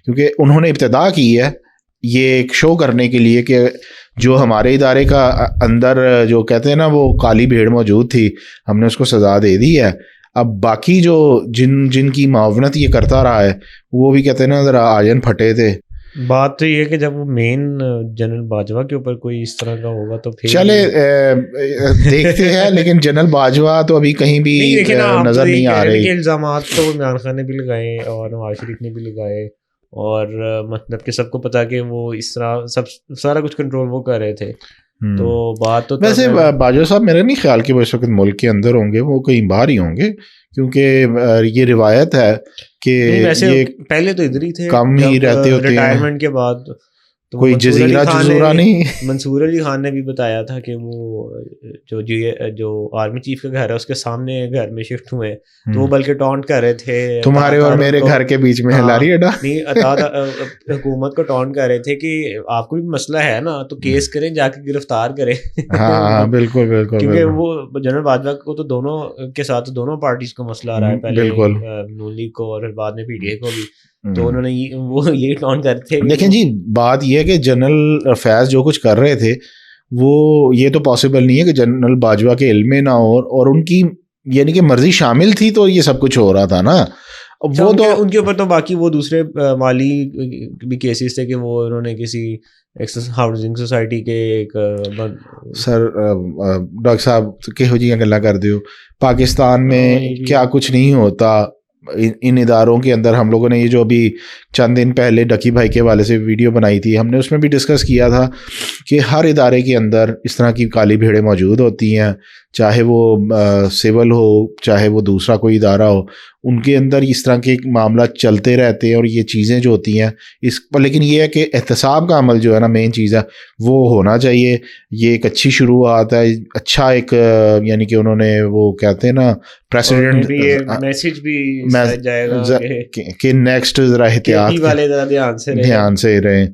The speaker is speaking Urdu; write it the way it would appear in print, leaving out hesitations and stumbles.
کیونکہ انہوں نے ابتدا کی ہے یہ ایک شو کرنے کے لیے کہ جو ہمارے ادارے کا اندر جو کہتے ہیں نا وہ کالی بھیڑ موجود تھی, ہم نے اس کو سزا دے دی ہے. اب باقی جو جن کی معاونت یہ کرتا رہا ہے وہ بھی کہتے ہیں نا ذرا آجن پھٹے تھے. بات تو یہ کہ جب وہ مین جنرل باجوہ کے اوپر کوئی اس طرح کا ہوگا تو پھر چلے دیکھتے ہیں. لیکن جنرل باجوہ تو ابھی کہیں بھی نظر نہیں آ رہی. الزامات تو عمران خان نے بھی لگائے اور نواز شریف نے بھی لگائے, اور مطلب کہ سب کو پتا کہ وہ اس طرح سارا کچھ کنٹرول وہ کر رہے تھے. تو بات تو ویسے باجوہ صاحب میرا نہیں خیال کہ وہ اس وقت ملک کے اندر ہوں گے, وہ کہیں باہر ہی ہوں گے, کیونکہ یہ روایت ہے کہ یہ پہلے تو ادھر ہی تھے, کم ہی رہتے ہوتے ہیں ریٹائرمنٹ کے بعد. کوئی جزیرہ جزورہ نہیں. منصور علی خان نے بھی بتایا تھا کہ وہ جو آرمی چیف کا گھر ہے اس کے سامنے گھر میں شفٹ ہوئے, تو وہ بلکہ ٹونٹ کر رہے تھے تمہارے اور میرے گھر کے بیچ میں ہلاری اڈا. نہیں, حکومت کو ٹونٹ کر رہے تھے کہ آپ کو بھی مسئلہ ہے نا تو کیس کریں, جا کے گرفتار کریں. ہاں بالکل بالکل, کیونکہ وہ جنرل باجوہ کو تو دونوں کے ساتھ دونوں پارٹیز کو مسئلہ آ رہا ہے, پہلے نون لیگ کو اور بعد میں پی ڈی اے کو بھی. تو انہوں نے وہ یہ ٹون کرتے تھے. دیکھیں جی بات یہ ہے کہ جنرل فیض جو کچھ کر رہے تھے وہ یہ تو پاسبل نہیں ہے کہ جنرل باجوہ کے علم میں نہ ہو, اور ان کی یعنی کہ مرضی شامل تھی تو یہ سب کچھ ہو رہا تھا نا. وہ تو ان کے اوپر تو باقی وہ دوسرے مالی بھی کیسز تھے کہ وہ انہوں نے کسی ہاؤسنگ سوسائٹی کے ایک سر ڈاکٹر صاحب کہو جی گلا کر دیو. پاکستان میں کیا کچھ نہیں ہوتا ان اداروں کے اندر. ہم لوگوں نے یہ جو ابھی چند دن پہلے ڈکی بھائی کے حوالے سے ویڈیو بنائی تھی, ہم نے اس میں بھی ڈسکس کیا تھا کہ ہر ادارے کے اندر اس طرح کی کالی بھیڑیں موجود ہوتی ہیں, چاہے وہ سول ہو چاہے وہ دوسرا کوئی ادارہ ہو, ان کے اندر اس طرح کے معاملات چلتے رہتے ہیں اور یہ چیزیں جو ہوتی ہیں اس پر. لیکن یہ ہے کہ احتساب کا عمل جو ہے نا مین چیز ہے وہ ہونا چاہیے. یہ ایک اچھی شروعات ہے, اچھا ایک یعنی کہ انہوں نے وہ کہتے ہیں نا پریسیڈنٹ میسج بھی جائے گا کہ نیکسٹ ذرا احتیاط والے ذرا دھیان سے رہیں.